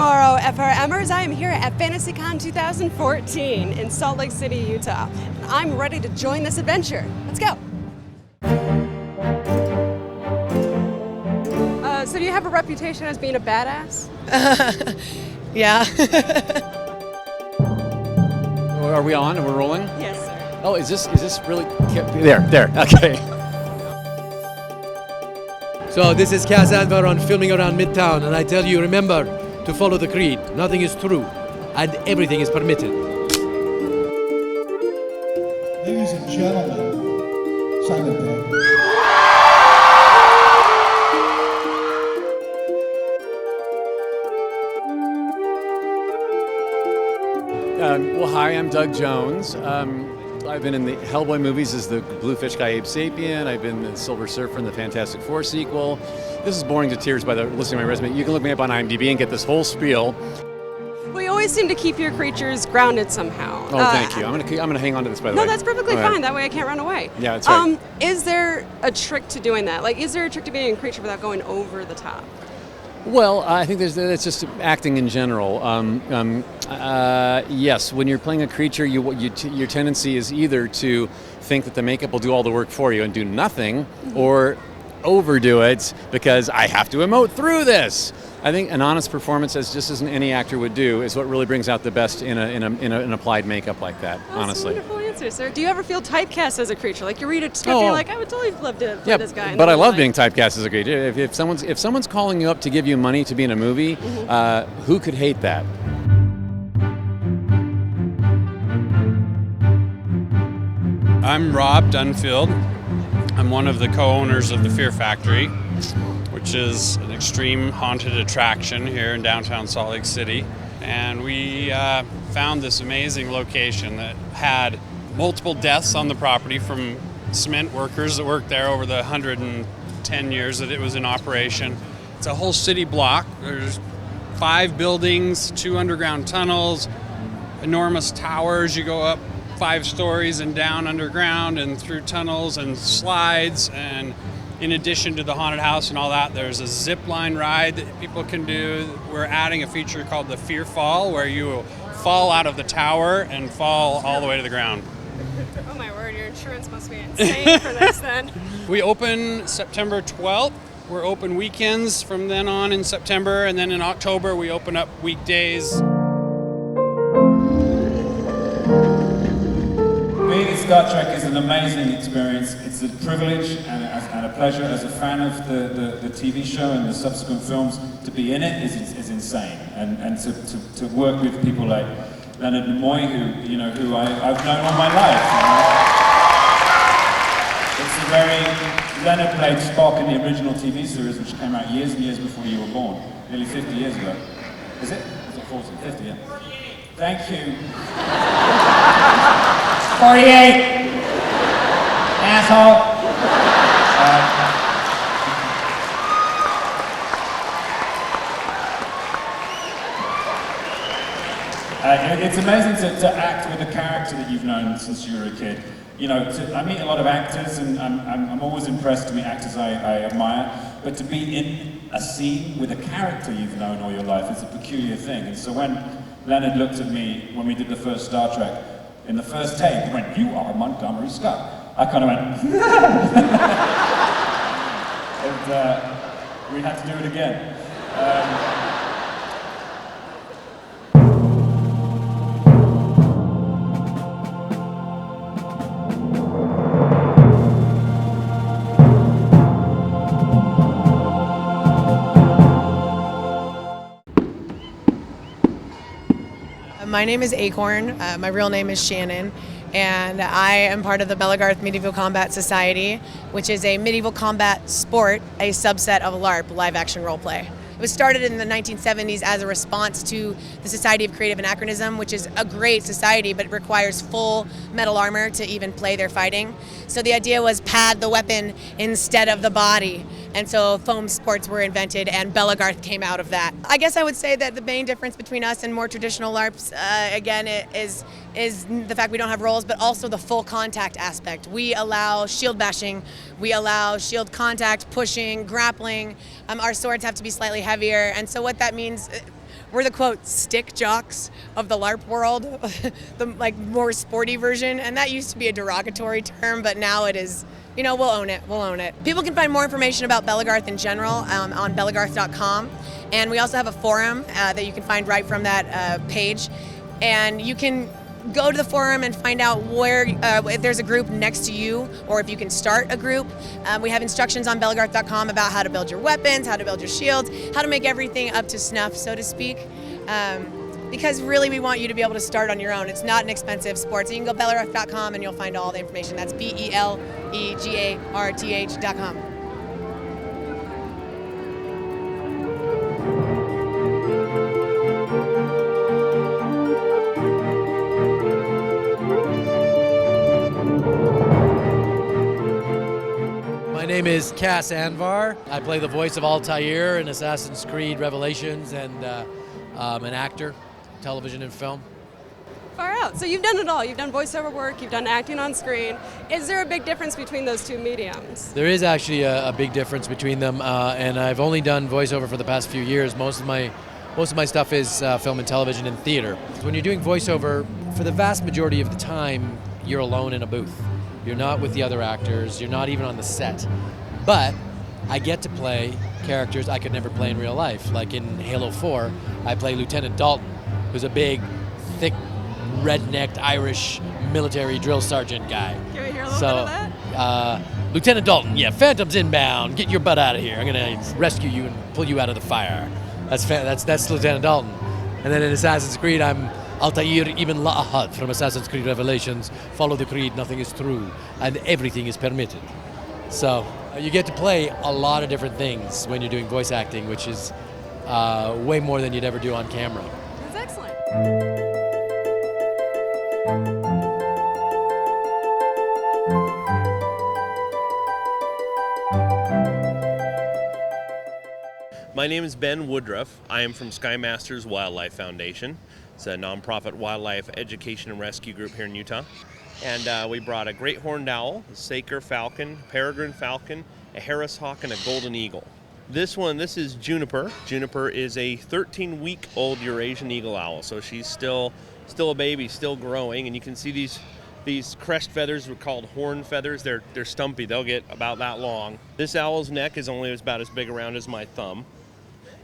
tomorrow, FRMers. I am here at FantasyCon 2014 in Salt Lake City, Utah. And I'm ready to join this adventure. Let's go. So do you have a reputation as being a badass? Yeah. Are we on? Are we rolling? Yes, sir. Oh, is this really? There. Okay. So this is Cas Anvar on Filming Around Midtown, and I tell you, remember to follow the creed. Nothing is true, and everything is permitted. Ladies and gentlemen, Simon Pegg. Well, hi, I'm Doug Jones. I've been in the Hellboy movies as the Bluefish guy Abe Sapien. I've been the Silver Surfer in the Fantastic Four sequel. This is boring to tears by the listening to my resume. You can look me up on IMDb and get this whole spiel. Well, you always seem to keep your creatures grounded somehow. Oh, thank you. I'm gonna hang on to this, by the way. No, that's perfectly fine. That way I can't run away. Yeah, that's right. Is there a trick to doing that? Like, is there a trick to being a creature without going over the top? Well, I think that's just acting in general. Yes, when you're playing a creature, your tendency is either to think that the makeup will do all the work for you and do nothing, or overdo it because I have to emote through this. I think an honest performance, as any actor would do, is what really brings out the best in an applied makeup like that. Honestly. That's a wonderful answer, sir. Do you ever feel typecast as a creature? Like you read a script and you're like, I would totally love to play this guy. But I love being typecast as a creature. If someone's calling you up to give you money to be in a movie, who could hate that? I'm Rob Dunfield. I'm one of the co-owners of the Fear Factory, which is an extreme haunted attraction here in downtown Salt Lake City. And we found this amazing location that had multiple deaths on the property from cement workers that worked there over the 110 years that it was in operation. It's a whole city block. There's 5 buildings, 2 underground tunnels, enormous towers. You go up 5 stories and down underground and through tunnels and slides. And in addition to the haunted house and all that, there's a zip line ride that people can do. We're adding a feature called the Fear Fall, where you will fall out of the tower and fall all the way to the ground. Oh my word, your insurance must be insane for this then. We open September 12th. We're open weekends from then on in September, and then in October we open up weekdays. Being in Star Trek is an amazing experience. It's a privilege and a pleasure as a fan of the TV show and the subsequent films. To be in it is insane, and to work with people like Leonard Nimoy, who I've known all my life. It's a very Leonard played Spock in the original TV series, which came out years and years before you were born, nearly 50 years ago. Is it? Is it 40? 50? Yeah. Thank you. 48! Asshole! It's amazing to act with a character that you've known since you were a kid. I meet a lot of actors, and I'm always impressed to meet actors I admire, but to be in a scene with a character you've known all your life is a peculiar thing. And so when Leonard looked at me when we did the first Star Trek, in the first take, he went, "You are Montgomery Scott." I kind of went, and we had to do it again. My name is Acorn. My real name is Shannon, and I am part of the Bellegarth Medieval Combat Society, which is a medieval combat sport, a subset of LARP, live action role play. It was started in the 1970s as a response to the Society of Creative Anachronism, which is a great society, but it requires full metal armor to even play their fighting. So the idea was pad the weapon instead of the body. And so foam sports were invented, and Bellegarth came out of that. I guess I would say that the main difference between us and more traditional LARPs, again, is the fact we don't have rolls, but also the full contact aspect. We allow shield bashing, we allow shield contact, pushing, grappling. Our swords have to be slightly heavier, and so what that means, we're the quote stick jocks of the LARP world, the like more sporty version. And that used to be a derogatory term, but now it is. You know, we'll own it. We'll own it. People can find more information about Belagarth in general on belagarth.com, and we also have a forum that you can find right from that page, and you can go to the forum and find out where if there's a group next to you, or if you can start a group. We have instructions on belagarth.com about how to build your weapons, how to build your shields, how to make everything up to snuff, so to speak. Because really we want you to be able to start on your own. It's not an expensive sport. So you can go belagarth.com and you'll find all the information. That's BELEGARTH.com. My name is Cas Anvar. I play the voice of Altair in Assassin's Creed Revelations, and an actor, television and film. Far out. So you've done it all. You've done voiceover work, you've done acting on screen. Is there a big difference between those two mediums? There is actually a big difference between them, and I've only done voiceover for the past few years. Most of my stuff is film and television and theater. When you're doing voiceover, for the vast majority of the time, you're alone in a booth. You're not with the other actors. You're not even on the set. But I get to play characters I could never play in real life. Like in Halo 4, I play Lieutenant Dalton, who's a big, thick, red-necked Irish military drill sergeant guy. Can we hear a little bit of that? Lieutenant Dalton, yeah, Phantom's inbound. Get your butt out of here. I'm gonna rescue you and pull you out of the fire. That's Lieutenant Dalton. And then in Assassin's Creed, I'm Altair ibn La'ahad from Assassin's Creed Revelations. Follow the creed, nothing is true, and everything is permitted. So you get to play a lot of different things when you're doing voice acting, which is way more than you'd ever do on camera. That's excellent. My name is Ben Woodruff. I am from Skymasters Wildlife Foundation. It's a nonprofit wildlife education and rescue group here in Utah. And we brought a great horned owl, a Saker falcon, peregrine falcon, a Harris hawk, and a golden eagle. This is Juniper. Juniper is a 13-week-old Eurasian eagle owl, so she's still a baby, still growing. And you can see these crest feathers are called horn feathers. They're stumpy. They'll get about that long. This owl's neck is only about as big around as my thumb,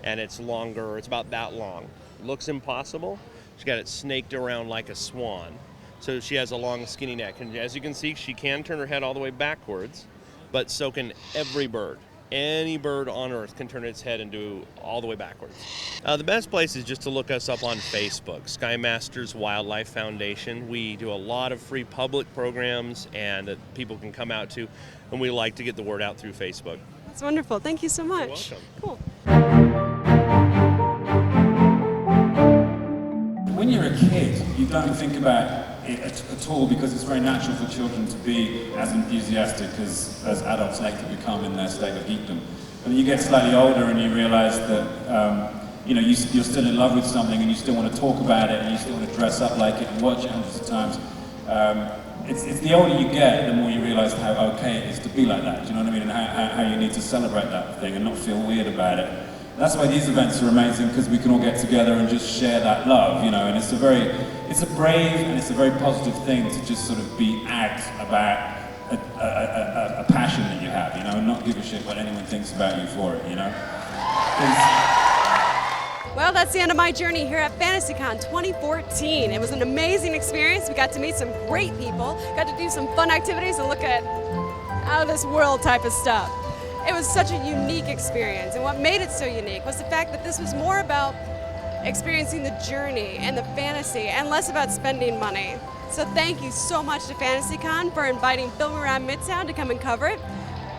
and it's longer. It's about that long. Looks impossible. She's got it snaked around like a swan. So she has a long, skinny neck. And as you can see, she can turn her head all the way backwards, but so can every bird. Any bird on Earth can turn its head and do all the way backwards. The best place is just to look us up on Facebook, Skymasters Wildlife Foundation. We do a lot of free public programs and that people can come out to, and we like to get the word out through Facebook. That's wonderful. Thank you so much. You're welcome. Cool. When you're a kid, you don't think about it at all because it's very natural for children to be as enthusiastic as adults later become in their state of geekdom. But you get slightly older and you realize that you're still in love with something and you still want to talk about it and you still want to dress up like it and watch it hundreds of times. It's the older you get, the more you realize how okay it is to be like that. Do you know what I mean? And how you need to celebrate that thing and not feel weird about it. That's why these events are amazing, because we can all get together and just share that love, and it's a brave and it's a very positive thing to just sort of be act about a passion that you have, and not give a shit what anyone thinks about you for it, Well, that's the end of my journey here at FantasyCon 2014. It was an amazing experience. We got to meet some great people, got to do some fun activities and look at out of this world type of stuff. It was such a unique experience, and what made it so unique was the fact that this was more about experiencing the journey and the fantasy and less about spending money. So thank you so much to FantasyCon for inviting Filming Round Midtown to come and cover it.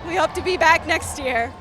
We hope to be back next year.